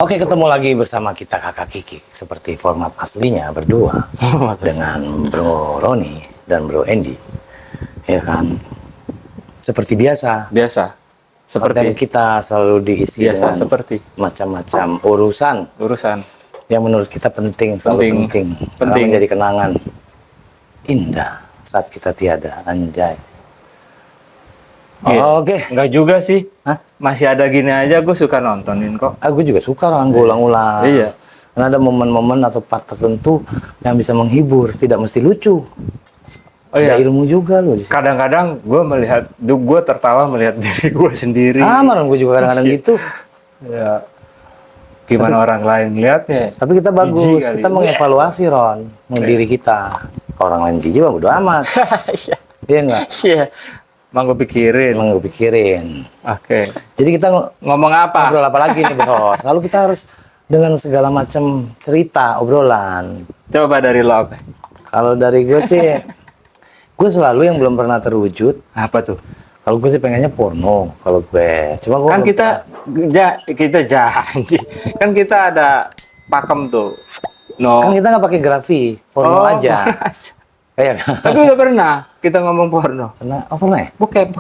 Oke, ketemu lagi bersama kita Kakak Kiki seperti format aslinya berdua dengan Bro Roni dan Bro Andy. Ya kan? Seperti biasa. Biasa. Konten Seperti kita selalu diisi biasa dengan seperti macam-macam urusan yang menurut kita penting, selalu penting. Karena menjadi kenangan indah saat kita tiada, anjay. Iya. Oke. Enggak juga sih. Hah? Masih ada gini aja gue suka nontonin kok. Gue juga suka kan, gue ulang-ulang. Iya. Karena ada momen-momen atau part tertentu yang bisa menghibur, tidak mesti lucu. Oh iya. Ada ilmu juga loh di situ. Kadang-kadang gue tertawa melihat diri gue sendiri. Sama kan, gue juga kadang-kadang gitu. Ya. Gimana orang lain lihatnya? Tapi kita bagus, Jijik kita kali. mengevaluasi Ron, diri kita. Orang lain jijik mah bodo amat. Iya. Iya enggak? Iya. Emang gue pikirin. Emang gue pikirin. Oke. Jadi kita Ngomong apa? ngobrol apa lagi nih Bro? Lalu kita harus dengan segala macam cerita, obrolan. Coba dari lo apa? Kalau dari gue sih, gue selalu yang belum pernah terwujud. Apa tuh? Kalau gue sih pengennya porno. Kalau gue, cuma gue Kan belum kita janji. Kan kita ada pakem tuh. No. kan kita nggak pakai grafi, porno aja. Kayak Tapi udah pernah kita ngomong porno. pernah, pernah ya? Bukan.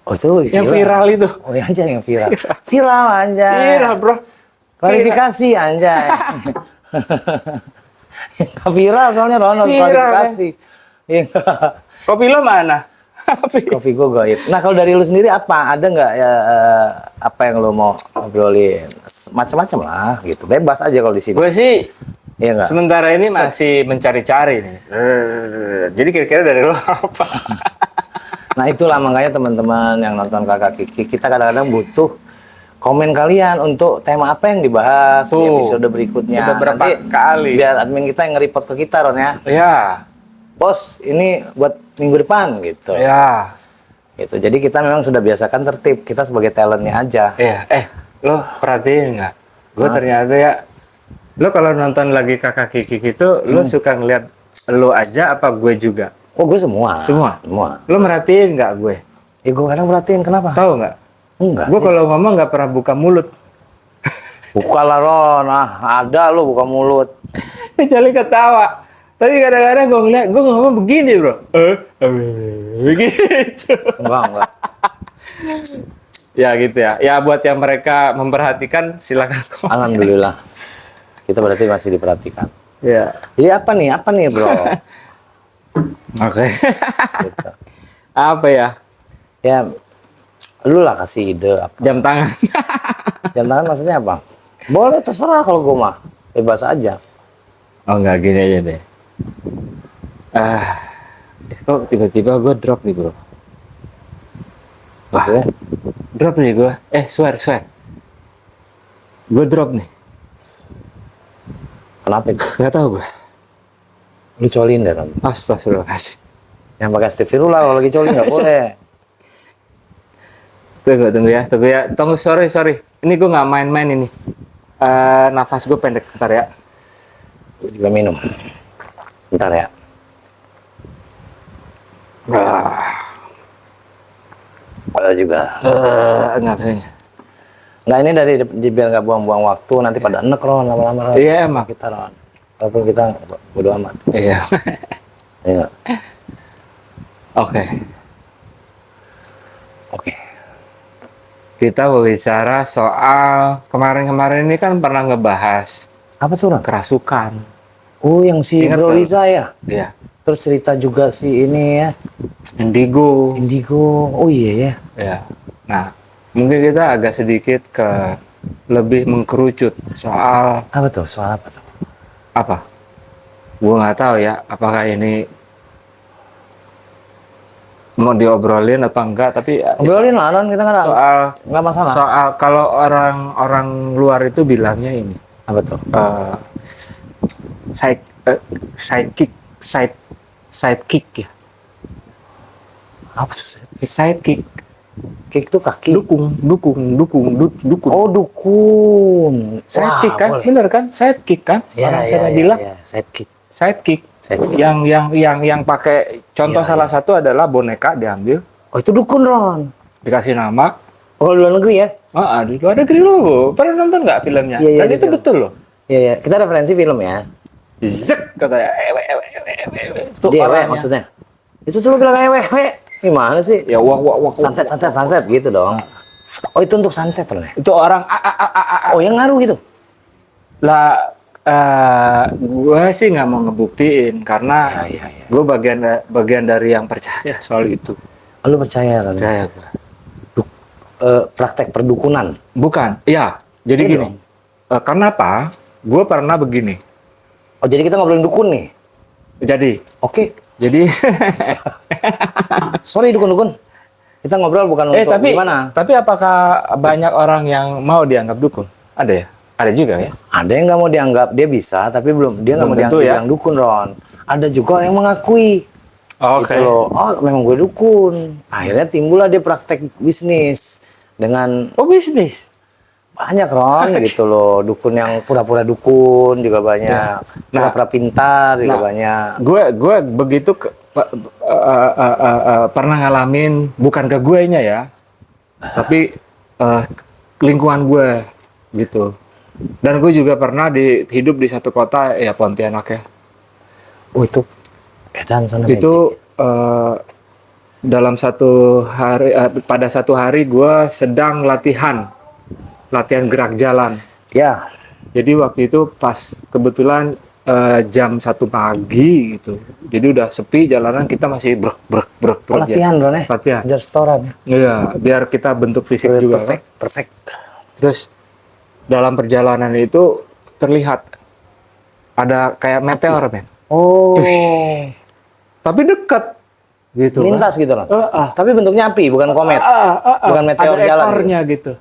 Oh itu Yang viral itu. Oh ya anjay yang viral. Viral anjay. Viral, bro. Klarifikasi anjay. Nggak viral soalnya Ron harus Viral, klarifikasi. Iya. Kopi lo mana? Kopi gue gaib. Nah kalau dari lu sendiri apa? Ada nggak ya apa yang lu mau ngobrolin? Macam-macam lah gitu. Bebas aja kalau di sini. Gue sih Iya nggak? sementara ini masih mencari-cari nih. Jadi kira-kira dari lo apa? Nah itulah makanya teman-teman yang nonton Kakak Kiki, kita kadang-kadang butuh komen kalian untuk tema apa yang dibahas di episode berikutnya. Udah berapa Nanti kali? biar admin kita yang nge-report ke kita Ron ya. Ya. Bos, ini buat minggu depan gitu. Ya. Gitu. Jadi kita memang sudah biasakan tertib, kita sebagai talentnya aja. Iya. Lo perhatiin nggak? Gue ternyata ya. Lo kalau nonton lagi Kakak Kiki gitu, lo suka ngeliat lo aja apa gue juga? Oh gue semua. Semua? Semua. Lo merhatiin nggak gue? Ya gue kadang perhatiin kenapa? Tahu nggak? Enggak. Gue kalau ngomong nggak pernah buka mulut. Buka lah Ron, ada lo buka mulut. Kecuali ketawa. Tapi kadang-kadang gue ngeliat, gue ngomong begini bro. Begitu. Enggak. Ya gitu ya. Ya buat yang mereka memperhatikan silakan komen. Alhamdulillah. Kita berarti masih diperhatikan. Ya. Jadi apa nih bro? Oke. Gitu. Apa ya? Ya, lu lah kasih ide apa. Jam tangan. Jam tangan maksudnya apa? Boleh terserah kalau gue mah. Bebas aja. Oh enggak, gini aja deh. Kok tiba-tiba gue drop nih bro. Wah, Maksudnya? drop nih gue. Swear. Gue drop nih. Kenapa itu? Nggak tahu gue. Lu colin deh Ron. Astagfirullahaladzim. Yang pakai astagfirullah kalau lagi colin nggak boleh. Tunggu ya. Tunggu, sorry. Ini gue nggak main-main ini. Nafas gue pendek, bentar ya. Gue juga minum. Bentar ya. Kalau juga. Enggak sebenarnya. Nggak ini dari biar nggak buang-buang waktu nanti pada enek Ron lama-lama Ron. Iya emang. Kita Ron. Walaupun kita bodo amat. Iya. Iya. Oke. Kita berbicara soal kemarin ini kan pernah ngebahas Apa tuh Ron? kerasukan. Oh yang si Ingat Bro nggak? Liza ya? Iya. Terus cerita juga si ini ya. Indigo. Indigo. Oh iya ya. Ya. Nah, mungkin kita agak sedikit ke lebih mengkerucut soal Apa tuh? Soal apa tuh? apa? Gue nggak tahu ya, apakah ini mau diobrolin atau enggak, tapi Obrolin lah Ron, kita nggak masalah. soal kalau orang luar itu bilangnya ini Apa tuh? sidekick ya. Apa sih? Sidekick. Kick tuh kaki. Dukun. Oh dukun. Sidekick Wah, kan, boleh. bener kan? Sidekick kan? Orang sana bilang ya. Sidekick. sidekick. Sidekick. Yang pakai contoh Iya, salah satu adalah boneka diambil, Oh itu dukun Ron. dikasih nama, Oh, luar negeri ya? Di luar negeri lo. Pernah nonton nggak filmnya? Iya, iya, Dan di itu film. betul loh. Iya, iya. Kita referensi film ya. Zek katanya. Tuh Dia ewe orangnya. maksudnya. Itu selalu bilang ewe. Gimana sih? Ya wak. Santet gitu dong. Oh, itu untuk santet loh. Itu orang Oh, yang ngaruh gitu. lah. Gue sih nggak mau ngebuktiin karena Iya, iya. gue bagian dari yang percaya soal itu. Lu percaya kan? Percaya gue. Praktek perdukunan. Bukan, ya. Jadi Iya gini. dong. Karena apa? Gue pernah begini. Oh, jadi kita ngobrolin dukun nih. Jadi, Oke. jadi. Sorry dukun-dukun. Kita ngobrol bukan untuk gimana. Tapi apakah banyak orang yang mau dianggap dukun? Ada ya? Ada juga ya? Ada yang nggak mau dianggap dia bisa, tapi dia nggak Belum mau dianggap tentu ya? bilang dukun, Ron. Ada juga yang mengakui. Oke. Gitu loh. Oh, memang gue dukun. Akhirnya timbullah dia praktek bisnis dengan Oh, bisnis. banyak, Ron, gitu loh. Dukun yang pura-pura dukun juga banyak. Pura-pura pintar juga banyak. Gue begitu pernah ngalamin, bukan ke gue nya ya, tapi lingkungan gue gitu. Dan gue juga pernah hidup di satu kota ya, Pontianak ya. Oh, itu edan sana Itu dalam satu hari, pada satu hari gue sedang latihan gerak jalan. ya. Jadi waktu itu pas kebetulan jam 1 pagi gitu. Jadi udah sepi jalanan, kita masih brek Latihan, Ron, ya. Latihan. Ajar setoran ya. Iya, biar kita bentuk fisik juga. Perfect. Terus dalam perjalanan itu terlihat ada kayak meteor, men. Oh. Tapi dekat gitu. Lintas gitu loh. Kan? Tapi bentuknya api, bukan komet. Bukan meteor ada jalan. ekornya gitu.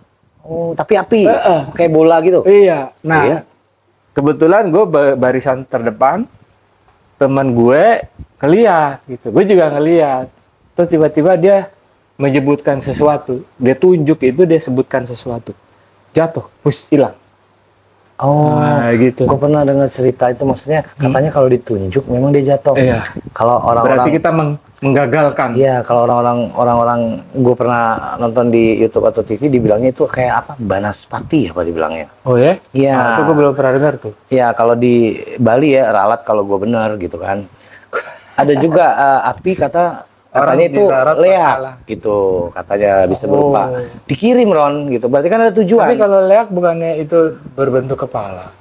Oh, tapi api. Kayak bola gitu. Iya. Nah, Iya. kebetulan gue barisan terdepan, teman gue ngeliat gitu. Gue juga ngeliat. Terus tiba-tiba dia menyebutkan sesuatu. Dia tunjuk itu, dia sebutkan sesuatu. Jatuh, hilang. Oh, Nah, gitu. gue pernah dengar cerita itu, maksudnya katanya kalau ditunjuk memang dia jatuh. Iya. Kalau Berarti orang-orang, kita menggagalkan. iya, kalau orang-orang gue pernah nonton di YouTube atau TV dibilangnya itu kayak apa? Banaspati apa dibilangnya? Oh ya? Iya. Nah, itu gue belum pernah dengar tuh. Ya, kalau di Bali ya ralat kalau gue bener gitu kan. Ada juga api katanya Orang itu di darat leak masalah. gitu, katanya bisa berupa dikirim, Ron, gitu. Berarti kan ada tujuan. Tapi kalau leak bukannya itu berbentuk kepala.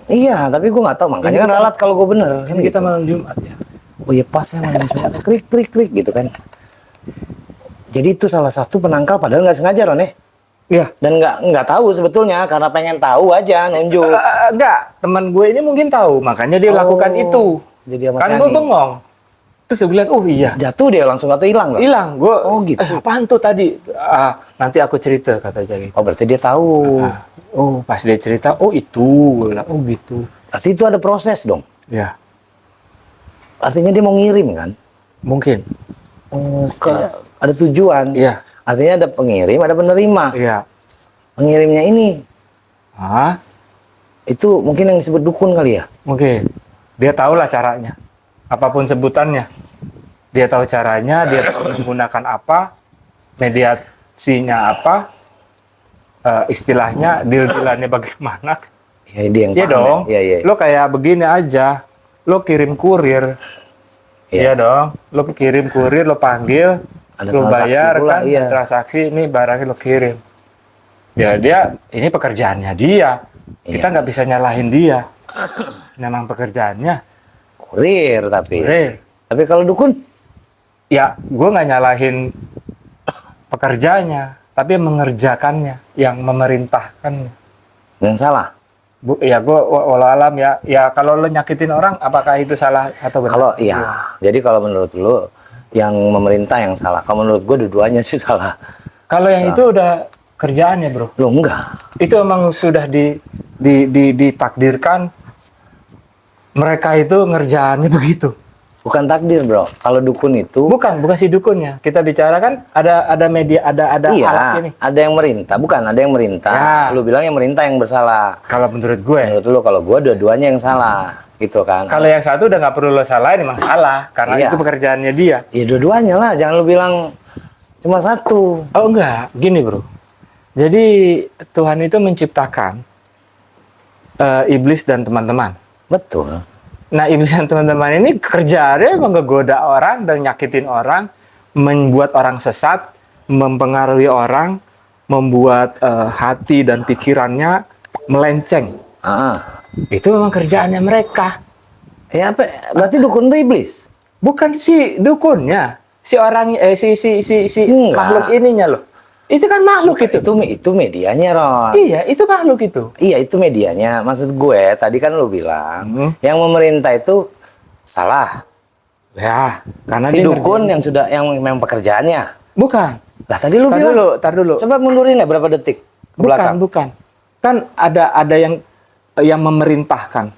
Iya, tapi gue nggak tahu, makanya kan ralat kalau gue bener kan Ini kita gitu. malam Jumat ya. Oh iya, pas ya malam Jumat, klik gitu kan. Jadi itu salah satu penangkal padahal nggak sengaja, Ron, ya. Iya. Dan nggak tahu sebetulnya karena pengen tahu aja nunjuk. Enggak, teman gue ini mungkin tahu, makanya dia lakukan itu. Jadi amat Kan nyani. gue bengong. Terus gue bilang, oh iya, Jatuh dia langsung atau hilang, Bang? hilang. Gue, Oh, gitu. apaan tuh tadi? Nanti aku cerita, kata jadi. Oh, berarti dia tahu. Oh, pas dia cerita, oh itu. Gue bilang, oh gitu. Berarti itu ada proses dong. Ya, Artinya dia mau ngirim kan? mungkin. Oh, ada tujuan. Iya. Artinya ada pengirim, ada penerima. Iya. Pengirimnya ini itu mungkin yang disebut dukun kali ya? Mungkin. Dia tahu lah caranya. Apapun sebutannya. Dia tahu caranya, dia tahu menggunakan apa, mediasinya apa, istilahnya, deal-dealannya bagaimana. Ya, dia yang Iya paham, dong. ya. Iya. Lo kayak begini aja. Lo kirim kurir. Iya dong. Lo kirim kurir, lo panggil, Ada lo transaksi bayar pula, kan, iya. transaksi ini barangnya lo kirim. Ya dia ini pekerjaannya dia. Kita nggak bisa nyalahin dia. Memang pekerjaannya. Kurir tapi. Kurir. Tapi kalau dukun, Ya, gue nggak nyalahin pekerjaannya, tapi yang mengerjakannya, yang memerintahkannya. yang salah. Ya gue walau alam ya. Ya kalau lo nyakitin orang, apakah itu salah atau benar? Kalau iya, jadi kalau menurut lu yang memerintah yang salah. Kalau menurut gue dua-duanya sih salah. Kalau yang itu udah kerjaannya bro. Lu enggak. Itu emang sudah ditakdirkan mereka itu ngerjaannya begitu. Bukan takdir, bro. Kalau dukun itu Bukan si dukunnya. Kita bicara kan ada media, ada iya, alat ini. ada yang merintah, bukan ada yang merintah. Ya. Lu bilang yang merintah yang bersalah. Kalau menurut gue, Menurut lu kalau gue dua-duanya yang salah, gitu kan? kalau yang satu udah nggak perlu lo salahin, emang salah karena Iya. itu pekerjaannya dia. Ya dua-duanya lah, jangan lu bilang cuma satu. Oh enggak, gini bro. Jadi Tuhan itu menciptakan iblis dan teman-teman. Betul. Nah, iblis dan teman-teman ini kerjaannya menggoda orang dan nyakitin orang, membuat orang sesat, mempengaruhi orang, membuat hati dan pikirannya melenceng. Ah, Itu memang kerjaannya mereka. ya apa? Berarti dukun itu iblis. Bukan si dukunnya, si orang si Enggak. makhluk ininya loh. Itu kan makhluk itu. Itu medianya, Ron. Iya, itu makhluk itu. Iya, itu medianya. Maksud gue, tadi kan lu bilang, yang memerintah itu salah. Ya, karena Si dia dukun yang memang pekerjaannya. bukan. Lah tadi lu bilang. Tar dulu. Coba mundurin ya berapa detik ke belakang. Bukan. Kan ada yang memerintahkan.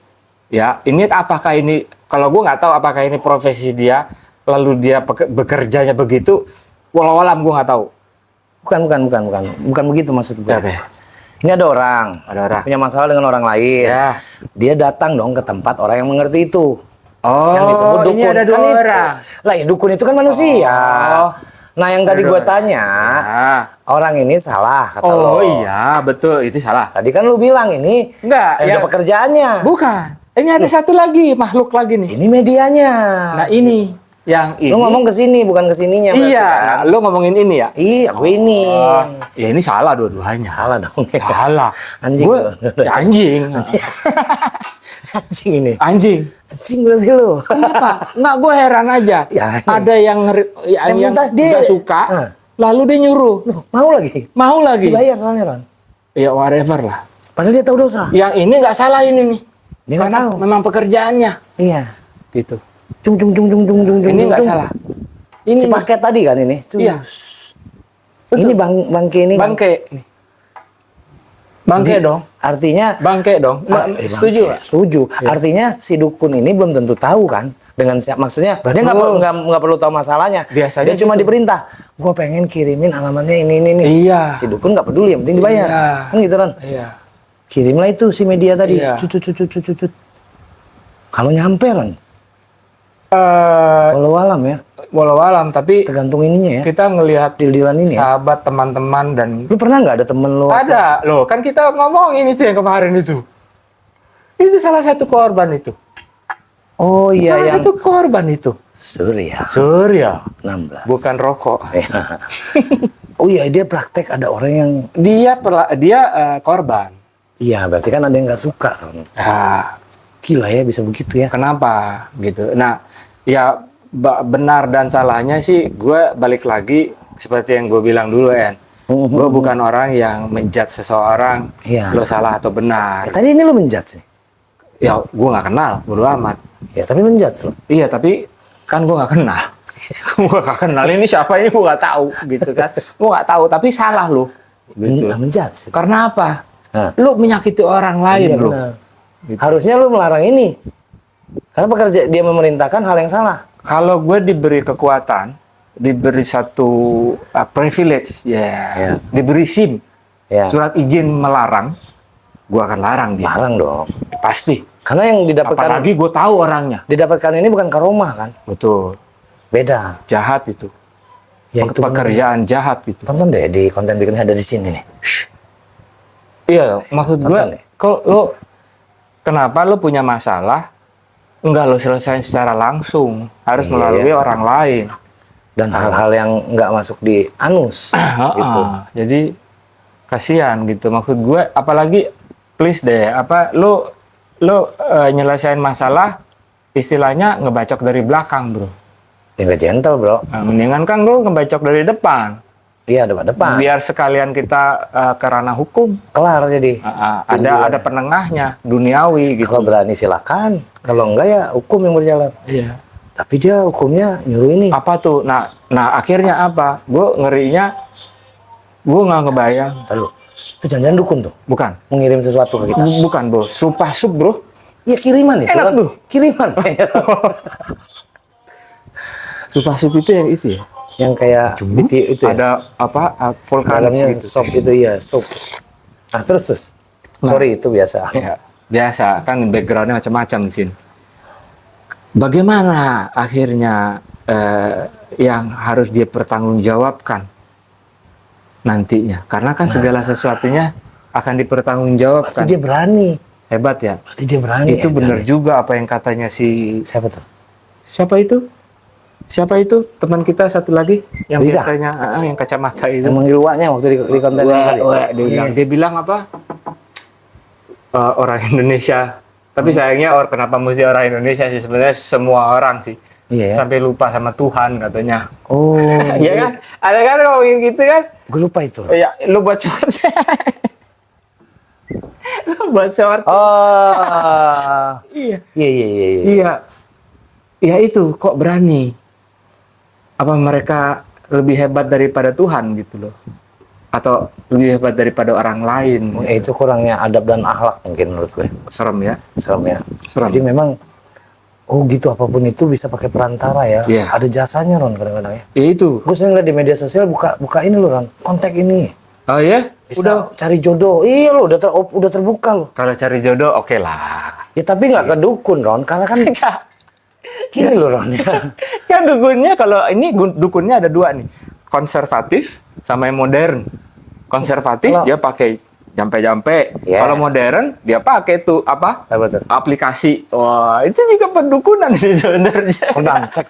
Ya, ini apakah ini kalau gue nggak tahu apakah ini profesi dia, lalu dia bekerjanya begitu, walau alam gue nggak tahu. Bukan begitu maksud gue. Oke. Ini ada orang punya masalah dengan orang lain. Ya. Dia datang dong ke tempat orang yang mengerti itu. Oh, Yang disebut dukun. ini ada dua Kan itu. orang. Lah, ya dukun itu kan manusia. Oh. Nah, yang tadi gue tanya, Ya. orang ini salah kata Oh lo. iya, betul, itu salah. Tadi kan lu bilang ini Enggak, ada pekerjaannya. Bukan. Ini ada satu lagi makhluk lagi nih. Ini medianya. Nah, ini yang ini. Lu ngomong ke sini bukan ke sininya. berarti Iya, kan? lu ngomongin ini ya. Iya, gue ini. Ya ini salah dua-duanya. Salah dong. Salah. Anjing. Ya, anjing. Anjing ini. Anjing. Anjing berarti lu. Kenapa? Nggak, gue heran aja. Ya, Ada yang yang minta dia. nggak suka, Hah. lalu dia nyuruh. Loh, mau lagi. Mau lagi. Dibayar soalnya, Ron. Ya whatever lah. Padahal dia tahu dosa. Yang ini nggak salah ini nih. Dia nggak Karena tahu. memang pekerjaannya. Iya. Gitu. Cung. Ini nggak salah. Ini Si paket tadi kan ini. Cus. Iya. Ini bangke ini kan. bangke. Nih. Bangke dong. Artinya Bangke dong. Setuju nggak? Setuju. Artinya si dukun ini belum tentu tahu kan dengan maksudnya dia nggak perlu tahu masalahnya. Biasanya dia cuma gitu. diperintah. Gue pengen kirimin alamatnya ini. Iya. Si dukun nggak peduli, yang penting dibayar. Iya. Kan gitu kan? Iya. Kirimlah itu si media tadi. Iya. Cut. Kalau nyampe kan, Eh, walau alam ya, walau alam, tapi tergantung ininya ya. kita ngelihat Deal-dealan ini ya. sahabat, teman-teman, dan Lu pernah nggak ada temen lu? ada loh, kan kita ngomongin itu yang kemarin itu. Itu salah satu korban itu. Oh iya Salah yang satu korban itu. Surya Surya, 16. bukan rokok. Ya. Oh iya dia praktek ada orang yang Dia korban. iya berarti kan ada yang nggak suka. Nah, Gila ya bisa begitu ya. kenapa gitu? Nah, ya benar dan salahnya sih gue balik lagi seperti yang gue bilang dulu, En. Gue bukan orang yang menjudge seseorang Iya. lo salah atau benar. Tadi ini lu menjudge sih. Ya gue nggak kenal, bodo amat. Ya tapi menjudge lo. Iya, tapi kan gue nggak kenal. Gue nggak kenal ini siapa, ini gue nggak tahu gitu kan. Gue nggak tahu, tapi salah lo. Gitu. Menjudge. Karena apa? Nah. Lu menyakiti orang lain Iya, lo. benar. Harusnya lu melarang ini. Karena pekerja dia memerintahkan hal yang salah. Kalau gue diberi kekuatan, diberi satu privilege, Ya. diberi SIM, Ya. surat izin melarang, gue akan larang dia. Larang dong. Pasti. Karena yang didapatkan Apalagi gue tahu orangnya. ini bukan karomah kan. Betul. Beda. Jahat itu. Ya itu Pekerjaan jahat itu. tonton deh di konten bikinnya ada di sini nih. Iya, maksud gue, Tonton deh. kalau lo kenapa lo punya masalah, enggak lo selesai secara langsung, harus Iya. melalui orang lain. Dan hal-hal yang nggak masuk di anus gitu. Jadi kasihan gitu. Maksud gue, apalagi please deh, lo nyelesain masalah, istilahnya ngebacok dari belakang, bro. Ya nggak gentle bro. Nah, mendingan kan lo ngebacok dari depan. Iya depan. Biar sekalian kita ke ranah hukum. Kelar jadi. Ada penengahnya, duniawi gitu. Kalau berani silakan. Kalau enggak ya hukum yang berjalan. Iya. Tapi dia hukumnya nyuruh ini. Apa tuh? Nah akhirnya apa? Gue ngerinya, gue nggak ngebayang. Lalu itu jangan dukun tuh. Bukan, Mengirim sesuatu ke kita. bukan bro. Supasup bro. Iya kiriman itu. Enak kan. tuh. Kiriman. Supasup itu yang itu ya. Yang kayak itu ya. Ada vulkanis Dalamnya gitu. sop itu ya, sop. Nah, terus. Sorry itu biasa. Ya, biasa kan backgroundnya macam-macam di sini. Bagaimana akhirnya yang harus dia pertanggungjawabkan nantinya. Karena kan segala sesuatunya akan dipertanggungjawabkan. Berarti dia berani. Hebat ya. Berarti dia berani. Itu benar juga apa yang katanya si Siapa tuh? siapa itu? Siapa itu teman kita satu lagi yang Riza? biasanya yang kacamata itu. Yang manggil waknya waktu di konten yang tadi. Dia bilang apa? Orang Indonesia. Tapi sayangnya kenapa mesti orang Indonesia sih, sebenarnya semua orang sih. Iya ya? Sampai lupa sama Tuhan katanya. Oh, Iya kan? Ada kan ngomongin gitu kan? gue lupa itu. Ya, lu buat short. Lu buat short. Oh, Iya. iya iya iya. Iya. Iya. Ya itu kok berani. Apa mereka lebih hebat daripada Tuhan gitu loh. Atau lebih hebat daripada orang lain. Itu kurangnya adab dan akhlak mungkin menurut gue. Serem ya. Serem ya. Serem. Jadi memang, oh gitu apapun itu bisa pakai perantara ya. Iya. Ada jasanya Ron kadang-kadang ya. Ya itu. Gue sering lihat di media sosial buka ini loh Ron, kontak ini. Oh ya? Bisa cari jodoh. Iya lo udah terbuka lo. Kalau cari jodoh oke lah. Ya tapi nggak ke dukun Ron, karena kan gini loh Ron ya. Kan dukunnya kalau ini dukunnya ada dua nih. Konservatif sama yang modern. Konservatif Kalau- dia pakai jampe-jampe. Yeah. Kalau modern dia pakai tuh apa? Apa tuh? Aplikasi. Wah, itu juga pendukunan sih sebenarnya. Cek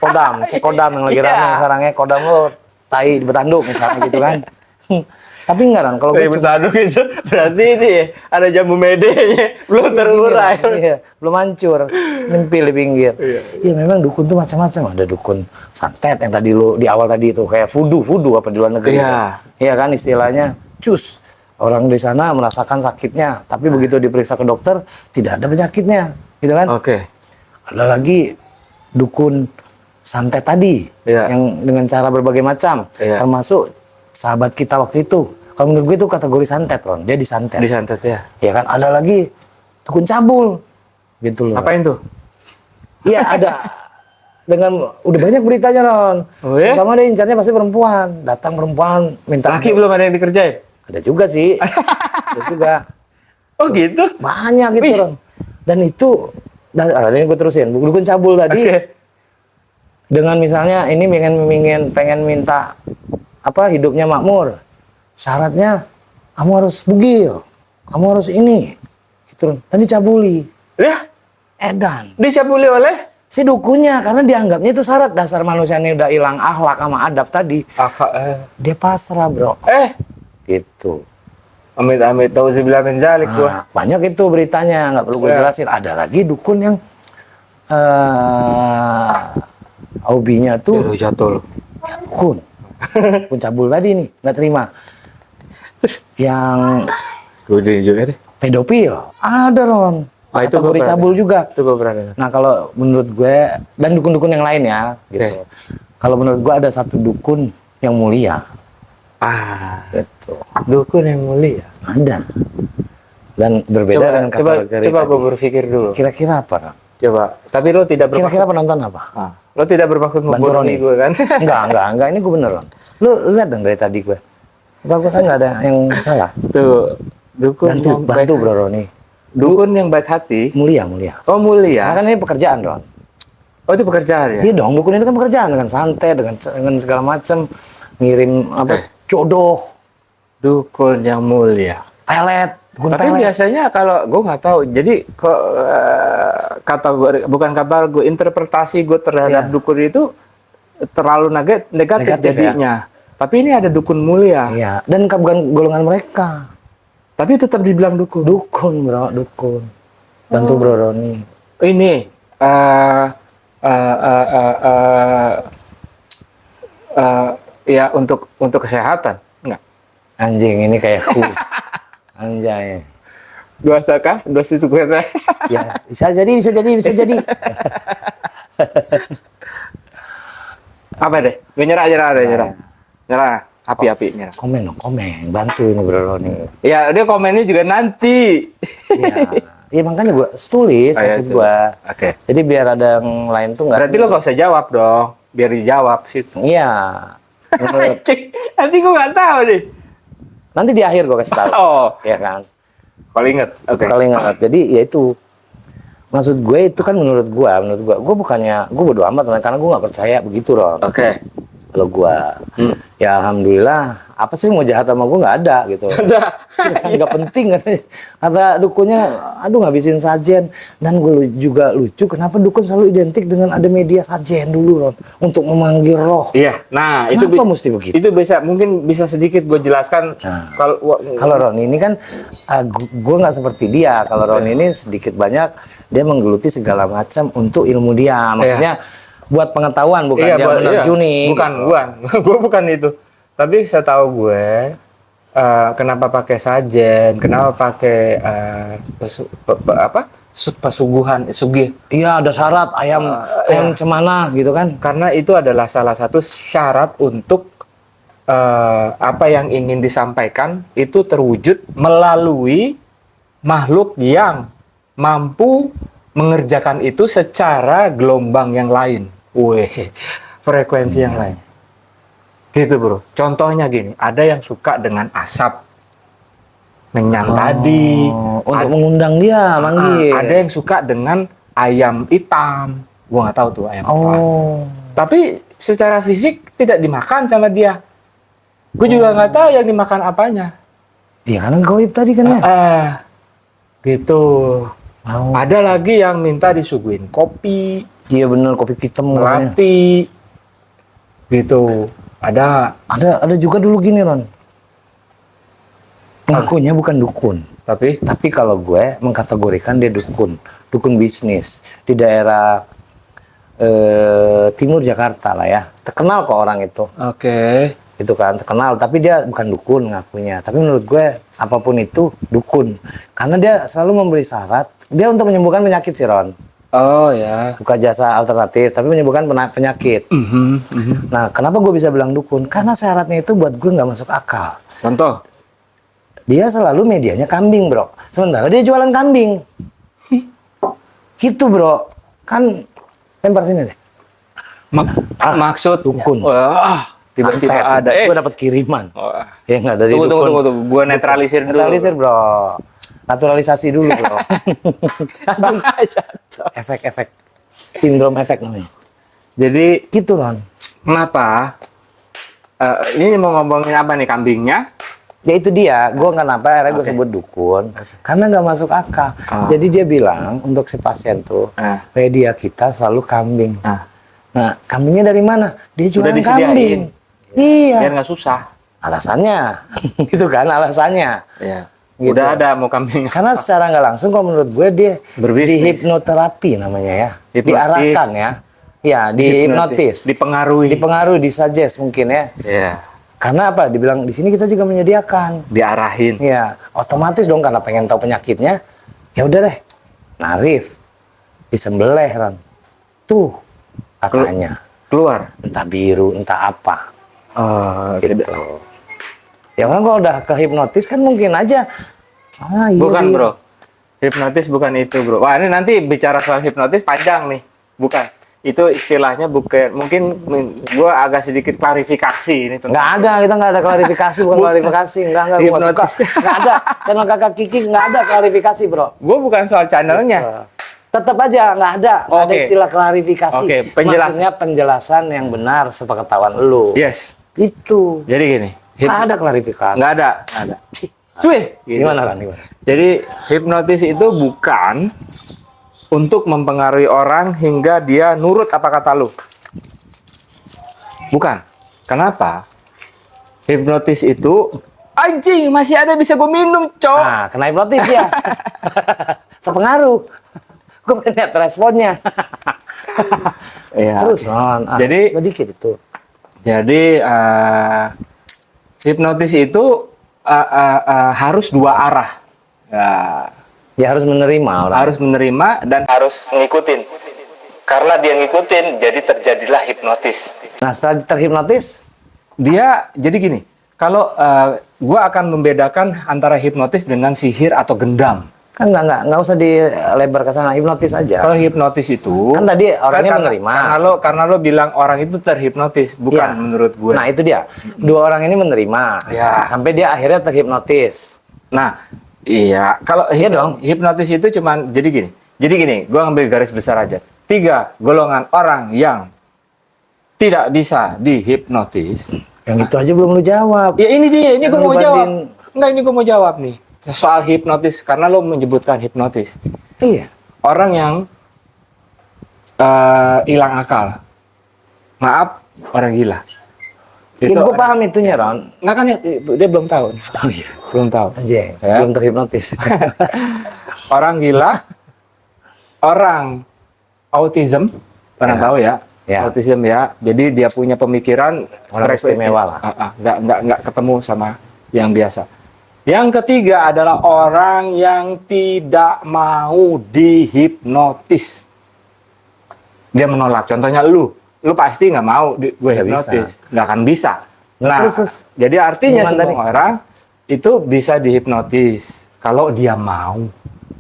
kodam yang lagi Iya. rame sekarang ya. Kodam lo tai di betanduk misalnya gitu kan. Tapi enggak Ron, kalau gue Ribet aduk itu berarti ini ya, ada jambu medenya belum terurai. Iya, belum hancur, nempel di pinggir. Iya, memang dukun tuh macam-macam. Ada dukun santet yang tadi lo di awal tadi itu kayak voodoo apa di luar negeri. Iya. Iya kan istilahnya cus. Orang di sana merasakan sakitnya, tapi begitu diperiksa ke dokter tidak ada penyakitnya, gitu kan? Oke. Ada lagi dukun santet tadi Iya. yang dengan cara berbagai macam, Iya. termasuk sahabat kita waktu itu. Kalau menurut gue itu kategori santet, Ron. Dia disantet. Disantet ya. Ya kan ada lagi dukun cabul gitu loh. Apain tuh? Iya ada dengan udah banyak beritanya Ron. Oh, ya? Pertama dia incarnya pasti perempuan, datang perempuan minta Laki belum ada yang dikerjain? ada juga sih. Ada juga Oh gitu? banyak gitu Wih. Ron. Dan itu ini gue terusin dukun cabul tadi Oke. dengan misalnya ini pengen minta apa hidupnya makmur. Syaratnya kamu harus bugil, kamu harus ini, gitu dan dicabuli, Ya, edan. dicabuli oleh Si dukunya karena dianggapnya itu syarat dasar manusia ini udah hilang akhlak sama adab tadi, dia pasrah bro, gitu. Amit-amit tahu sebilah menjalik gua. Nah, banyak itu beritanya nggak perlu gue Ya. jelasin. Ada lagi dukun yang hobinya tuh Jatuh. ya, dukun cabul tadi nih nggak terima. Yang Gue juga deh. pedofil ada Ron, itu kategori gua cabul juga. Itu gue berani. Nah kalau menurut gue dan dukun-dukun yang lain ya gitu. Kalau menurut gue ada satu dukun yang mulia gitu. Dukun yang mulia. Ada dan berbeda dengan kategori Coba gue tadi. berpikir dulu. Kira-kira apa Ron? Coba. Tapi lo tidak bermaksud. Kira-kira penonton apa? Lo tidak bermaksud Bantu membohongi Roni. gue kan? Enggak, ini gue bener Ron. Lu lihat dong dari tadi gue. Gue kan nggak ada yang salah. Tuh, dukun yang Bantu baik. bro Roni. Dukun yang baik hati. Mulia. Oh mulia. Karena kan ini pekerjaan Ron. Oh itu pekerjaan ya? Iya dong, dukun itu kan pekerjaan dengan santet, dengan segala macam, ngirim apa jodoh, Dukun yang mulia. pelet, dukun Tapi pelet. biasanya kalau gue nggak tahu, jadi kok kategori interpretasi gue terhadap Iya. dukun itu terlalu negatif Negatif, jadinya. Tapi ini ada dukun mulia, Iya, dan bukan golongan mereka. tapi tetap dibilang dukun. Dukun bro, dukun. Bantu bro Roni. Ini eh, eh, eh, eh, eh, ya untuk kesehatan, enggak? Anjing ini kayak kuis. Anjay. Dosa kah? Dosa itu gue. Ya, bisa jadi. Apa deh? Gue nyerah. Nyerah. Api nyerah. Komen, bantu ini bro Roni. Ya, dia komennya juga nanti. Iya. Iya makanya gue tulis Oh, iya, maksud itu. gue. Oke. Jadi biar ada yang lain tuh nggak. Berarti lo gak usah jawab dong. Biar dijawab sih. Iya. Menurut- Cek, nanti gue gak tahu deh. Nanti di akhir gue kasih tahu. Oh, Ya kan. kalau inget. Oke. Kalau ingat. Jadi ya itu. Maksud gue itu kan menurut gue bukannya gue bodo amat karena gue nggak percaya begitu Ron. Oke. Kalau gue ya alhamdulillah apa sih mau jahat sama gue, nggak ada gitu. Udah. Nggak penting katanya. Kata dukunnya, aduh ngabisin sajen. Dan gue juga lucu, kenapa dukun selalu identik dengan ada media sajen dulu Ron, untuk memanggil roh. Iya, nah Kenapa mesti begitu? Itu mungkin bisa sedikit gue jelaskan. Kalau Ron ini kan, gue nggak seperti dia. Kalau Ron ini sedikit banyak dia menggeluti segala macam untuk ilmu dia. Maksudnya buat pengetahuan, bukan dia menerjuni. Bukan, gue bukan itu. Tapi setahu gue, kenapa pakai sajen, kenapa pakai pesuguhan, sugih? Iya, ada syarat ayam cemana gitu kan? Karena itu adalah salah satu syarat untuk apa yang ingin disampaikan itu terwujud melalui makhluk yang mampu mengerjakan itu secara gelombang yang lain, frekuensi yang lain. Gitu bro. Contohnya gini, ada yang suka dengan asap, menyan tadi, Untuk mengundang dia, manggil. ada yang suka dengan ayam hitam, gua nggak tahu tuh ayam apa. Tapi secara fisik tidak dimakan sama dia. Gue juga nggak tahu yang dimakan apanya. Iya karena gaib tadi kan ya. Gitu. Ada lagi yang minta disuguhin kopi. Iya bener, kopi hitam katanya. Melati. Gitu. Ada juga dulu gini Ron. Ngakunya bukan dukun. Tapi kalau gue mengkategorikan dia dukun bisnis di daerah timur Jakarta lah ya. Terkenal kok orang itu. Oke. Itu kan terkenal, tapi dia bukan dukun ngakunya. Tapi menurut gue apapun itu dukun. Karena dia selalu memberi syarat dia untuk menyembuhkan penyakit sih Ron. Oh ya. Bukan jasa alternatif, tapi menyembuhkan penyakit. Nah, kenapa gue bisa bilang dukun? Karena syaratnya itu buat gue nggak masuk akal. Contoh? Dia selalu medianya kambing, bro. Sementara dia jualan kambing. Gitu, bro. Kan lempar sini deh. Maksud dukun. Tiba-tiba ada. Gue dapat kiriman. Ya nggak dari dukun. Tunggu. Gue netralisir dulu. Netralisir, bro. Naturalisasi dulu, bro. Efek-efek. Sindrom efek namanya. Jadi gitu, Ron. Kenapa? Ini mau ngomongin apa nih, kambingnya? Ya itu dia, gue kenapa akhirnya gue sebut dukun, karena nggak masuk akal. Jadi dia bilang untuk si pasien tuh, media kita selalu kambing. Nah, kambingnya dari mana? Dia jualan kambing. Iya. Biar nggak susah. Alasannya, gitu kan alasannya. Iya. Gitu. Udah ada mau kambing. Karena secara nggak langsung, kalau menurut gue dia berbisnis. Di hipnoterapi namanya ya, diarahkan ya. Ya, dihipnotis, dipengaruhi, disuggest mungkin ya. Iya. Karena apa? Dibilang di sini kita juga menyediakan. Diarahin. Ya, otomatis dong karena pengen tahu penyakitnya. Ya udah deh, narif, disembelih Ron. Tuh katanya. Keluar. Entah biru, entah apa. Gitu. Tidak. Ya orang kalau udah kehipnotis kan mungkin aja. Iya, bukan bro. Hipnotis bukan itu bro. Wah ini nanti bicara soal hipnotis panjang nih. Bukan. Itu istilahnya bukan, mungkin gua agak sedikit klarifikasi ini. Nggak ada, kita nggak ada klarifikasi, bukan klarifikasi, nggak gua suka. Nggak ada, channel kakak Kiki nggak ada klarifikasi bro. Gua bukan soal channelnya. Tetap aja nggak ada istilah klarifikasi. Maksudnya penjelasan yang benar sepengetahuan lu. Yes. Itu. Jadi gini. Nggak ada klarifikasi. Nggak ada. Cuy. Gitu. Gimana Ran? Jadi hipnotis itu bukan untuk mempengaruhi orang hingga dia nurut apa kata lu. Bukan. Kenapa? Hipnotis itu anjing masih ada bisa gue minum, cok. Nah, kena hipnotis ya. Terpengaruh. Gue pengen lihat responnya. Iya. Terus, jadi sedikit itu. Jadi hipnotis itu harus dua arah. Ya. Dia harus menerima orang. Harus menerima dan harus ngikutin. Karena dia ngikutin, jadi terjadilah hipnotis. Nah, setelah terhipnotis, dia jadi gini. Kalau gua akan membedakan antara hipnotis dengan sihir atau gendam. Kan nggak usah dilebar ke sana, hipnotis aja. Kalau hipnotis itu kan tadi orangnya menerima. Karena lo bilang orang itu terhipnotis, bukan menurut gue. Nah itu dia, dua orang ini menerima, sampai dia akhirnya terhipnotis. Nah, iya. Kalau hipnotis itu cuman jadi gini. Gue ngambil garis besar aja. 3 golongan orang yang tidak bisa dihipnotis Yang itu aja belum lu jawab. Ya ini dia, ini Yang gue lu mau jawab. banding- Enggak, ini gue mau jawab nih. Soal hipnotis, karena lo menyebutkan hipnotis. Iya. Orang yang hilang akal. Maaf, orang gila. Ya, gue paham itunya, Ron. Nggak kan ya, dia belum tahu. Oh iya. Belum tahu. Anjing, Ya. belum terhipnotis. Orang gila, orang autism, pernah Ya. tahu ya? Ya. Autism ya. Jadi dia punya pemikiran Orang istimewa lah. nggak ketemu sama yang biasa. Yang ketiga adalah orang yang tidak mau dihipnotis. Dia menolak. Contohnya lu pasti nggak mau gue Nggak hipnotis, bisa. nggak akan bisa. Nah, terus? Jadi artinya Gimana semua orang itu bisa dihipnotis kalau dia mau.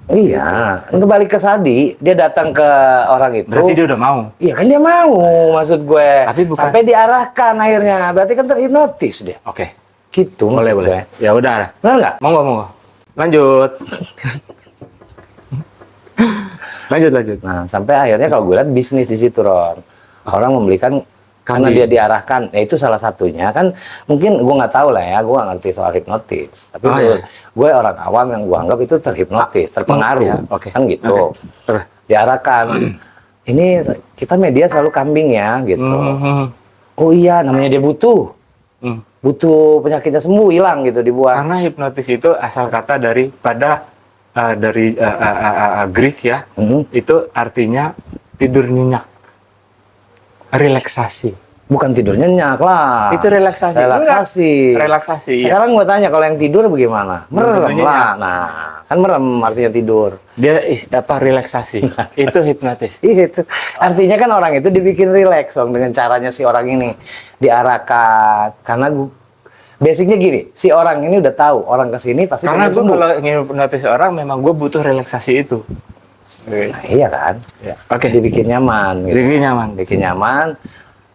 Iya, kembali ke Sadi, dia datang ke orang itu. Berarti dia udah mau. Iya kan dia mau, maksud gue. Tapi bukan- Sampai diarahkan akhirnya, berarti kan terhipnotis dia. Oke, Gitu boleh maksud boleh. gue. Ya udah. Benar nggak? Monggo. Lanjut. lanjut. Nah, sampai akhirnya kalau gue lihat bisnis di situ, Ron. Orang membelikan karena dia diarahkan. Ya itu salah satunya kan. Mungkin gue nggak tahu lah ya, gue nggak ngerti soal hipnotis. Tapi gue orang awam yang gue anggap itu terhipnotis, terpengaruh, ya, oke. kan gitu. Oke. Terus. Diarahkan. Ini kita media selalu kambing ya, gitu. Mhm. Oh iya, namanya dia butuh. Hmm. Butuh penyakitnya sembuh, hilang gitu dibuat. Karena hipnotis itu asal kata daripada dari Greek ya. Mhm. Itu artinya tidur nyenyak, relaksasi. Bukan tidur nyenyak lah. Itu relaksasi. Relaksasi. Enggak. Relaksasi, iya. Sekarang gue tanya kalau yang tidur bagaimana? Merem Tidur lah. nyenyak. Nah, kan merem artinya tidur. Dia relaksasi. Itu hipnotis. Iya itu. Artinya kan orang itu dibikin rileks dong dengan caranya si orang ini diarahkan. Karena basicnya gini, si orang ini udah tahu orang kesini pasti Karena pengen gue sembuh. kalau hipnotis orang memang gue butuh relaksasi itu. Nah, iya kan? Ya. Oke. Dibikin nyaman. Gitu. Jadi nyaman. Bikin nyaman.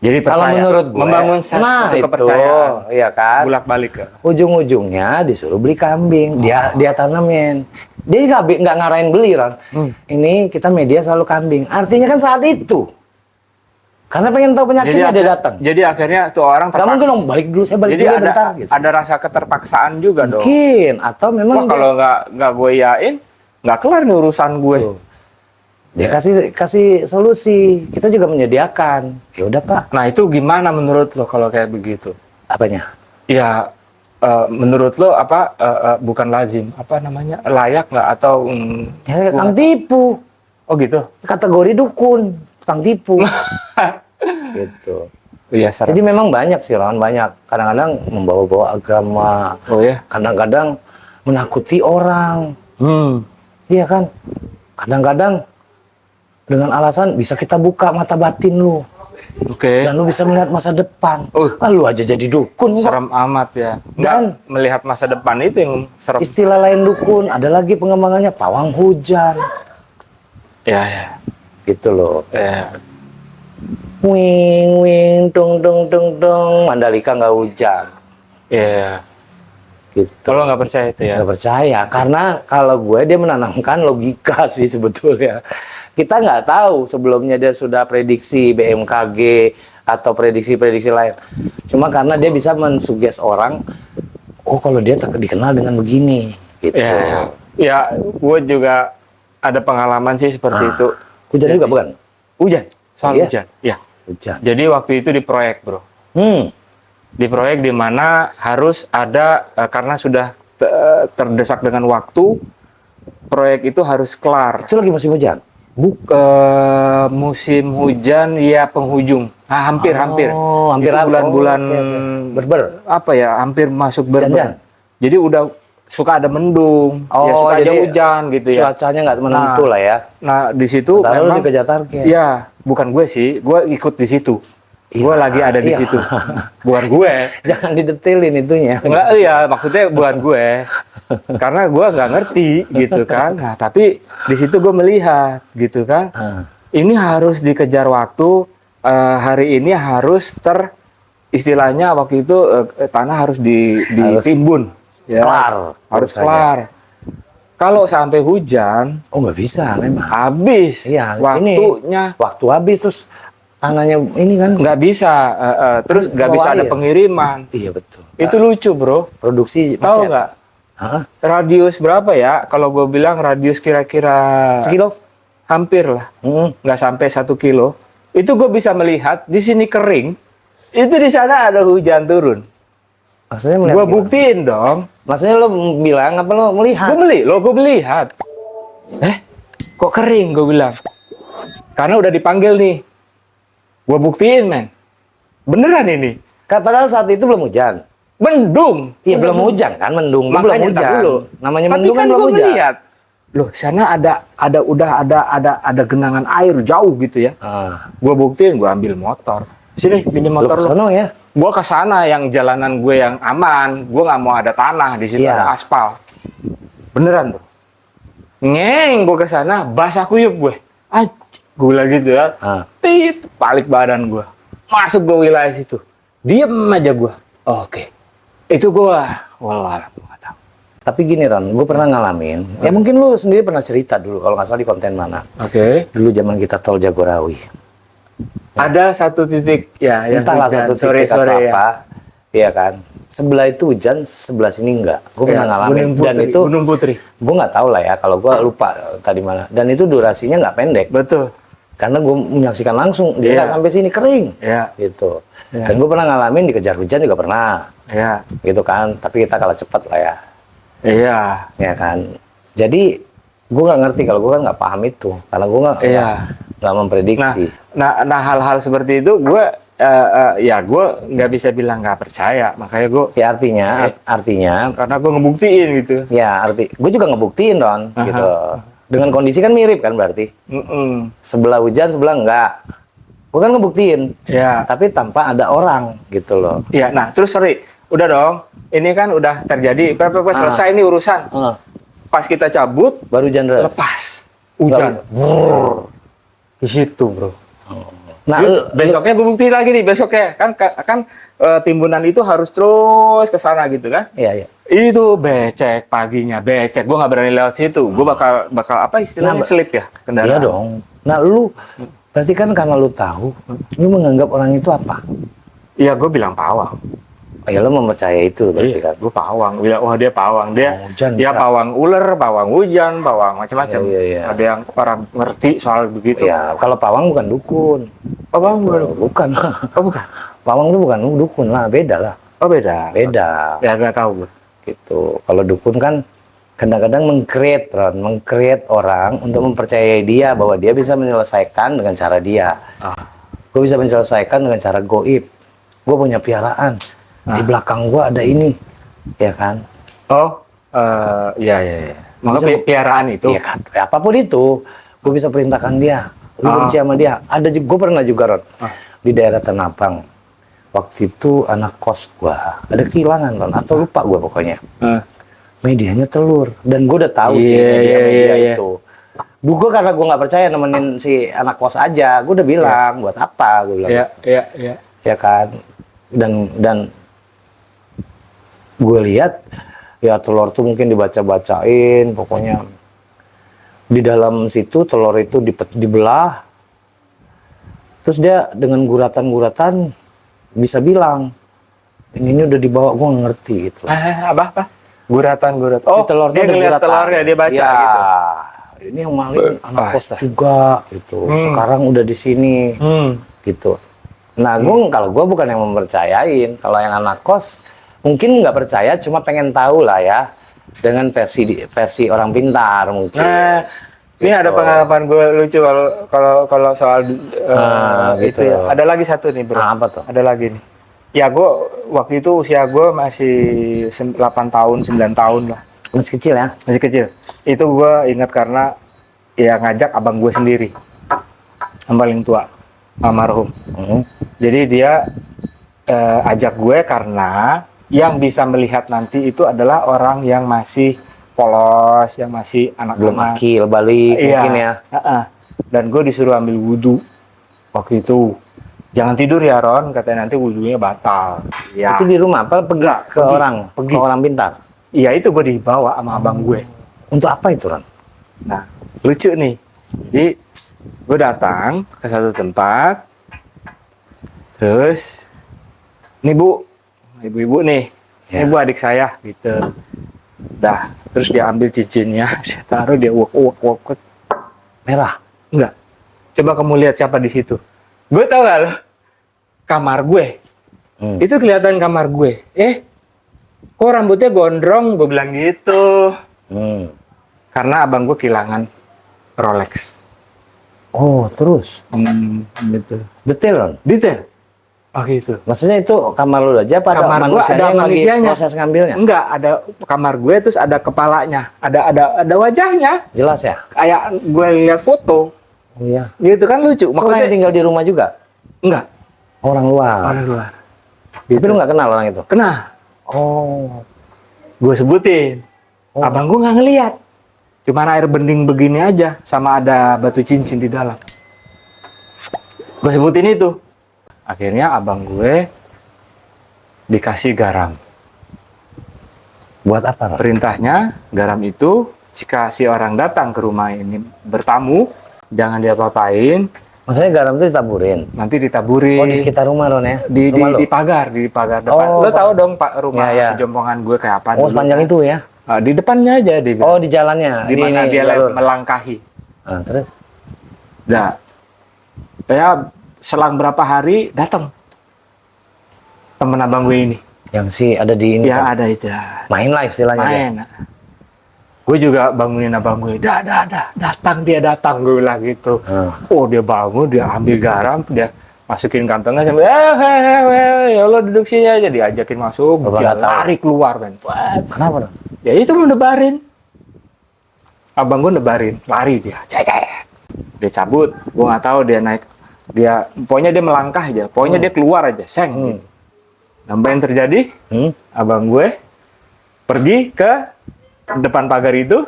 Jadi Kalau percaya. menurut gue, membangun nah satu itu, kepercayaan. iya kan? Bolak balik. Ujung-ujungnya disuruh beli kambing, dia tanamin. Dia nggak ngarahin beli, Ron. Ini kita media selalu kambing. Artinya kan saat itu, karena pengen tahu penyakitnya dia datang. Jadi akhirnya tuh orang Gak mungkin dong, balik dulu, saya balik Jadi dulu ada bentar gitu. ada rasa keterpaksaan juga dong. Mungkin atau memang Wah kalau nggak gue yain nggak kelar nih urusan gue. dia kasih solusi. Kita juga menyediakan. Ya udah Pak, Nah itu gimana menurut lo kalau kayak begitu? apanya? Ya menurut lo apa bukan lazim apa namanya layak nggak atau Ya kang tipu, oh gitu? kategori dukun, kang tipu. Gitu. Iya serem. Jadi memang banyak sih, Ron, banyak. Kadang-kadang membawa-bawa agama, Oh ya. kadang-kadang menakuti orang, iya kan? Kadang-kadang dengan alasan bisa kita buka mata batin lu, Oke. dan lu bisa melihat masa depan. Oh. Ah, lu aja jadi dukun kok. Serem amat ya. Dan- Nggak melihat masa depan itu yang serem. Istilah lain dukun, ada lagi pengembangannya pawang hujan, Ya. gitu loh. Ya. Wing wing dung dung dung dung, Mandalika nggak hujan, Ya. gitu. Kalau nggak percaya itu ya. Nggak percaya, karena kalau gue dia menanamkan logika sih sebetulnya. Kita nggak tahu sebelumnya dia sudah prediksi BMKG atau prediksi-prediksi lain. Cuma karena dia bisa mensuges orang, oh kalau dia dikenal dengan begini, gitu. Ya. Ya, gue juga ada pengalaman sih seperti itu. Hujan Jadi- juga bukan? Hujan, soal Iya? hujan. Ya. Hujan. Jadi waktu itu di proyek, bro. Di proyek di mana harus ada karena sudah terdesak dengan waktu, proyek itu harus kelar. Itu lagi musim hujan. Musim hujan ya penghujung. Nah, hampir. Oh, hampir Itu apa? bulan-bulan Oh, oke. Berber. apa ya? Hampir masuk Hujan-hujan. berber. Jadi udah suka ada mendung, ya Oh, suka aja jadi hujan gitu ya. Cuacanya nggak menentu lah ya. Nah, di situ Taruh lu memang dikejar target. Iya, bukan gue sih, gue ikut di situ. Gue Iya, lagi ada di iya. situ. Bukan gue. Jangan didetailin itunya. Enggak, iya, maksudnya bukan gue. Karena gue nggak ngerti gitu kan. Nah, tapi di situ gue melihat gitu kan. Ini harus dikejar waktu. Hari ini harus istilahnya waktu itu tanah harus Harus ditimbun. Ya, kelar harus urusannya. kelar. Kalau sampai hujan, Oh nggak bisa memang. habis Iya, waktunya. Waktu habis terus tanahnya ini kan. nggak bisa. Terus nggak Bawa bisa ada air. pengiriman. Iya betul. Itu lucu bro. Produksi Tahu macet. nggak? Hah? Radius berapa ya? Kalau gue bilang radius kira-kira Sekilo? hampir lah, Hmm. nggak sampai 1 kilo. Itu gue bisa melihat di sini kering, itu di sana ada hujan turun. Maksudnya melihat Gue gimana? buktiin dong. Maksudnya lo bilang apa lo melihat? Gue melihat. Kok kering? Gue bilang. Karena udah dipanggil nih. Gue buktiin men. Beneran ini. Padahal saat itu belum hujan. Mendung. Iya belum hujan kan, mendung. Itu belum Makanya hujan. ntar dulu. Namanya Tapi mendung kan belum gua hujan. ngeliat, loh sana ada genangan air jauh gitu ya. Gue buktiin, gue ambil motor. Sini pinjam Lo motor lo. kesono ya? Gue ke sana yang jalanan gue yang aman. Gue nggak mau ada tanah di situ, Iya. ada aspal. Beneran bro. Ngeng gue ke sana, basah kuyup gue. Gue bilang gitu ya. Tit, balik badan gue. Masuk ke wilayah situ. Diem aja gue. Oke. Itu gue. Wallahualam, nggak tahu. Tapi gini Ron, gue pernah ngalamin. Ya mungkin lu sendiri pernah cerita dulu kalau nggak salah di konten mana. Oke. Dulu zaman kita tol Jagorawi. Ada satu titik ya yang Entahlah hujan, satu titik atau sore-sore ya. apa. Iya kan. Sebelah itu hujan, sebelah sini enggak. Gue pernah Ya, ngalamin. Dan itu Gunung Putri. gue nggak tahu lah ya. Kalau gue lupa tadi mana. Dan itu durasinya nggak pendek. Betul. Karena gue menyaksikan langsung. Dia Iya. nggak sampai sini kering. Ya. Gitu. Iya. Dan gue pernah ngalamin dikejar hujan juga pernah. Ya. Gitu kan. Tapi kita kalah cepat lah ya. Iya. Ya kan. Jadi gue nggak ngerti kalau gue kan nggak paham itu. Karena gue Iya. nggak memprediksi. Nah hal-hal seperti itu gue gue nggak bisa bilang nggak percaya, makanya gue Ya artinya karena gue ngebuktiin gitu. ya gue juga ngebuktiin Don gitu. Dengan kondisi kan mirip kan berarti. Sebelah hujan sebelah enggak. Gue kan ngebuktiin. Ya. Tapi tanpa ada orang gitu loh. Iya. Nah terus sorry, udah dong. Ini kan udah terjadi. Selesai nih urusan. Pas kita cabut, Baru hujan deras. lepas hujan. Brrr. Di situ bro. Nah, Terus besoknya gue buktiin lagi nih, besoknya kan timbunan itu harus terus ke sana gitu kan? iya. Itu becek paginya, becek. Gue nggak berani lewat situ. Gue bakal apa istilahnya slip ya kendaraan. Iya dong. Nah, lu berarti kan karena lu tahu, lu menganggap orang itu apa? Iya, gue bilang pawang. Oh, ya lu mempercayai itu berarti kan. Gue pawang. Wah dia pawang. Dia Hujan ya bisa. pawang ular, pawang hujan, pawang macam-macam. Iya. Ada yang orang ngerti soal begitu. Ya, kalau pawang bukan dukun. Pawang Bukan. Oh bukan. Pawang itu bukan dukun lah, beda lah. Oh beda. Beda. Ya nggak tahu gue. Gitu. Kalau dukun kan kadang-kadang meng-create orang untuk mempercayai dia bahwa dia bisa menyelesaikan dengan cara dia. Gue bisa menyelesaikan dengan cara goib. Gue punya piaraan. Di belakang gue ada ini. Ya kan? Oh, iya. Maka Bisa- piaraan itu. Iya kan? Apapun itu. Gue bisa perintahkan dia. Lu benci sama dia. Ada juga, gue pernah juga Ron. Di daerah Tanapang. Waktu itu anak kos gue. Ada kehilangan Ron. Atau lupa gue pokoknya. Medianya telur. Dan gue udah tahu sih media itu. Dulu gue karena gue nggak percaya nemenin si anak kos aja. Gue udah bilang buat apa? Gue bilang. Iya. Ya kan. Dan gue lihat ya telur tuh mungkin dibaca-bacain. Pokoknya di dalam situ telur itu dibelah. Terus dia dengan guratan-guratan bisa bilang ini udah dibawa. Gue nggak ngerti gitu. Apa? Guratan. Oh, Telur dia ngeliat telurnya, dia baca ya, gitu. Ini yang maling anak kos Astaga. juga gitu. Sekarang udah di sini gitu. Nah, kalau gue bukan yang mempercayain. Kalau yang anak kos mungkin nggak percaya, cuma pengen tahu lah ya dengan versi orang pintar mungkin. Nah, ini ada pengalaman gue lucu kalau soal gitu. itu ya. Ada lagi satu nih bro. Apa tuh? Ada lagi nih. Ya gue waktu itu usia gue masih 8 tahun, 9 tahun lah. Masih kecil ya? Masih kecil. Itu gue ingat karena ya ngajak abang gue sendiri. Yang paling tua, almarhum. Jadi dia ajak gue karena yang bisa melihat nanti itu adalah orang yang masih polos, yang masih Belum anak-anak. akil balik mungkin ya. Dan gue disuruh ambil wudhu waktu itu. Jangan tidur ya Ron, katanya nanti wudhunya batal. Ya. Itu di rumah apa pergi Enggak, ke pergi. orang, Pergi. ke orang pintar? Iya itu gue dibawa sama abang gue. Untuk apa itu Ron? Nah lucu nih. Jadi gue datang ke satu tempat, Terus, nih Bu, ibu-ibu nih, Ya. ini Bu adik saya gitu. Dah, terus dia ambil cincinnya, dia taruh, dia uak. Merah. Enggak. Coba kamu lihat siapa di situ. Gue tau gak lo? Kamar gue. Itu kelihatan kamar gue. Kok rambutnya gondrong? Gue bilang gitu. Hmm. Karena abang gue kehilangan Rolex. Oh, terus Gitu. detail kan? Detail. Oh gitu. Maksudnya itu kamar lu aja apa ada Kamar gua manusianya ada yang lagi manusianya. proses ngambilnya? Enggak, ada kamar gue terus ada kepalanya. Ada wajahnya. Jelas ya? Kayak gue lihat foto. Oh iya. Gitu kan lucu. Itu orang yang tinggal di rumah juga? Enggak. Orang luar. Orang luar. Tapi lu nggak kenal orang itu? Kena. Oh. Gue sebutin. Oh. Abang gue nggak ngeliat. Cuma air bening begini aja. Sama ada batu cincin di dalam. Gue sebutin itu. Akhirnya abang gue dikasih garam. Buat apa, Ron? Perintahnya, garam itu jika si orang datang ke rumah ini bertamu, jangan diapa-apain, Maksudnya garam itu ditaburin? nanti ditaburin. Oh, di sekitar rumah, Ron ya? Rumah lu? Di pagar depan. Oh, Lo tahu dong Pak rumah Ya, ya. pejompongan gue kayak apa Oh, dulu, sepanjang kan? itu ya? Di depannya aja dia bilang. Oh, di jalannya? Di mana ini, dia jalur. melangkahi. Ah, terus? Nah, ya selang berapa hari datang temen abang gue ini. Yang si ada di ini Ya kan? ada itu. Main lah istilahnya dia. Main. Gue juga bangunin abang gue. Datang gue bilang gitu. Oh dia bangun, dia ambil garam, dia masukin kantongnya sampai ya Allah duduk sini aja, diajakin masuk, Abang dia nggak tahu. lari keluar kan. Wah, Kenapa, Ron? ya itu mau nebarin. Abang gue nebarin, lari dia, cecet. Dia cabut, gue nggak tahu dia naik, pokoknya dia melangkah aja, pokoknya dia keluar aja, seng. Gitu. Apa yang terjadi? Abang gue pergi ke depan pagar itu,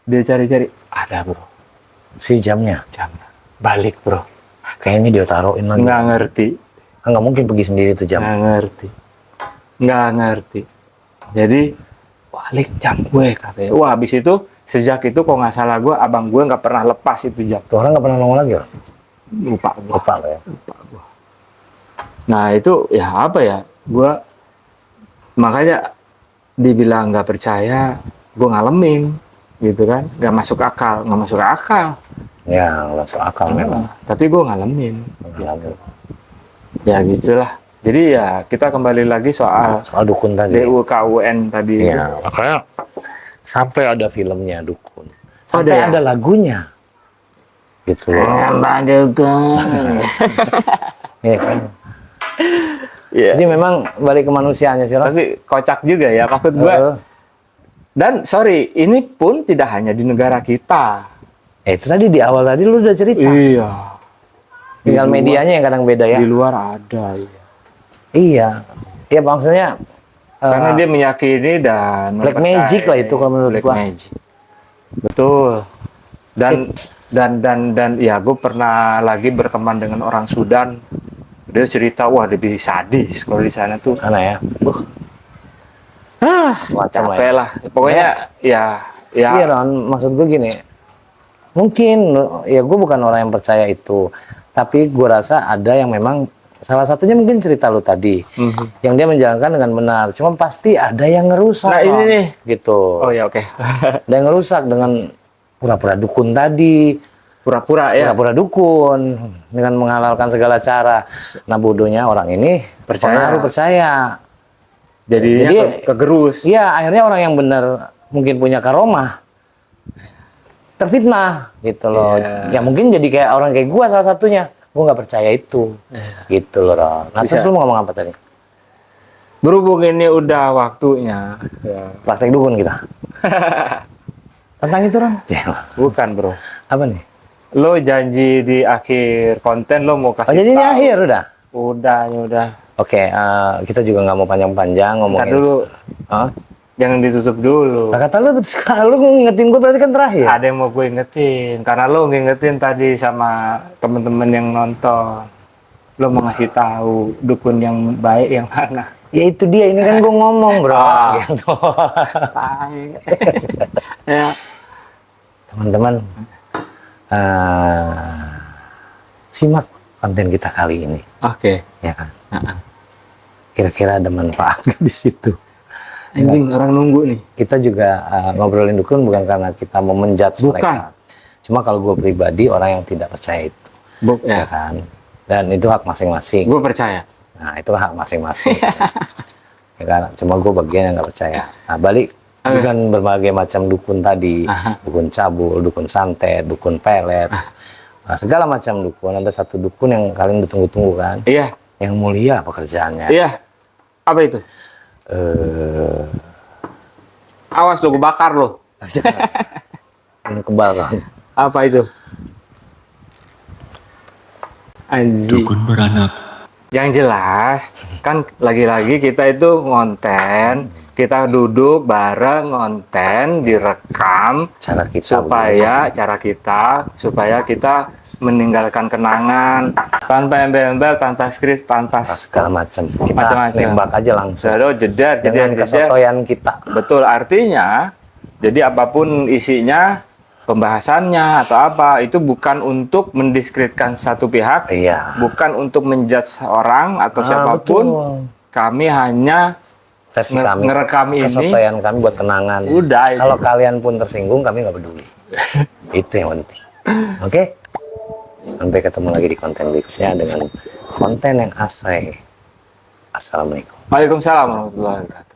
dia cari-cari, ada bro, Si jamnya? jamnya, balik bro, Kayaknya dia taruhin lagi. nggak ngerti, Nggak mungkin pergi sendiri tuh jam. nggak ngerti. Jadi balik jam gue katanya. Wah habis itu sejak itu kok nggak salah gue, abang gue nggak pernah lepas itu jam. Tuh orang nggak pernah nongol lagi, Ron? Lupa gue. Lupa lo ya? Nah itu ya apa ya, gue makanya dibilang nggak percaya, gue ngalamin gitu kan, nggak masuk akal. Ya, nggak masuk akal memang. Tapi gue ngalamin gitu. Ya gitulah. Jadi ya kita kembali lagi soal Soal dukun tadi. DUKUN tadi. Iya, makanya sampai ada filmnya dukun. Oh, Sampai ada ya? ada lagunya. Gitu loh. Dukun. Iya kan? Iya. Jadi memang balik ke manusianya sih, Ron. Tapi kocak juga ya maksud gue. Dan sorry, ini pun tidak hanya di negara kita. Itu tadi di awal tadi lu udah cerita. Iya. Tinggal Di luar- medianya yang kadang beda ya. Di luar ada. Iya. Iya. Ya maksudnya Karena dia meyakini dan black mempercayai. magic lah itu kalau menurut Black gua. magic. Betul. Dan ya gue pernah lagi berteman dengan orang Sudan. Dia cerita wah lebih sadis kalau di sana tuh. Mana ya? Macam lah ya. Capek lah. Pokoknya ya Iya Ron, maksud gue gini, mungkin ya gue bukan orang yang percaya itu, tapi gue rasa ada yang memang salah satunya mungkin cerita lu tadi, yang dia menjalankan dengan benar. Cuma pasti ada yang ngerusak. Nah, ini Ron. nih. Gitu. Oh ya oke. Ada yang ngerusak dengan pura-pura dukun tadi, Pura-pura ya. pura-pura dukun dengan menghalalkan segala cara. Nah bodohnya orang ini Percaya. percaya. Jadinya Jadi kegerus. iya, akhirnya orang yang benar mungkin punya karomah terfitnah gitu loh. Iya. Ya mungkin jadi kayak orang kayak gua salah satunya. Gua nggak percaya itu. Gitu loh, Ron. Nah, Bisa. terus lu mau ngomong apa tadi? Berhubung ini udah waktunya. Ya. Praktek dukun kita. Tentang itu, Ron? Ya, Bukan bro. apa nih? Lo janji di akhir konten lo mau kasih Oh, jadi ini tahu. akhir udah? Udah. Oke, kita juga nggak mau panjang-panjang ngomongin. Ntar dulu. Hah? Jangan ditutup dulu. Nah, kata lu ngingetin gue berarti kan terakhir. Ada yang mau gue ingetin. Karena lo ngingetin tadi sama temen-temen yang nonton. Lo mau ngasih tahu dukun yang baik yang mana. Ya itu dia, ini kan gue ngomong bro. Ah. Gitu. Ya. Teman-teman, simak konten kita kali ini, Oke. ya kan? Kira-kira ada manfaat nggak di situ? Anjing, orang nunggu nih. Kita juga ngobrolin dukun bukan karena kita mau menjudge Bukan. mereka. Cuma kalau gue pribadi orang yang tidak percaya itu, ya Ya, kan? Dan itu hak masing-masing. gue percaya. Nah itu hak masing-masing. Ya kan? Cuma gue bagian yang nggak percaya. Nah balik dengan berbagai macam dukun tadi, dukun cabul, dukun santet, dukun pelet, nah, segala macam dukun. Ada satu dukun yang kalian ditunggu-tunggu kan? Iya. Yang mulia pekerjaannya. Iya. Apa itu? Awas lo, gue bakar lo. Ini kebal kan? Apa itu? Anjing. Dukun beranak. Yang jelas, kan lagi-lagi kita itu ngonten, kita duduk bareng ngonten, direkam, Cara kita supaya kita meninggalkan kenangan tanpa embel-embel, tanpa skrip, tanpa segala macam. Kita Macam-macam. nembak aja langsung. Saudara, jeder, Dengan kesotoyan kita. Betul, artinya jadi apapun isinya, pembahasannya atau apa, itu bukan untuk mendiskreditkan satu pihak, Iya. bukan untuk menjudge orang atau siapapun. betul. Kami hanya Versi kami, ngerekam ini. kesotoyan kami buat kenangan. Udah, itu. Kalau kalian pun tersinggung, kami nggak peduli. Itu yang penting. Oke? Sampai ketemu lagi di konten berikutnya dengan konten yang asli. Assalamualaikum. Waalaikumsalam warahmatullahi wabarakatuh.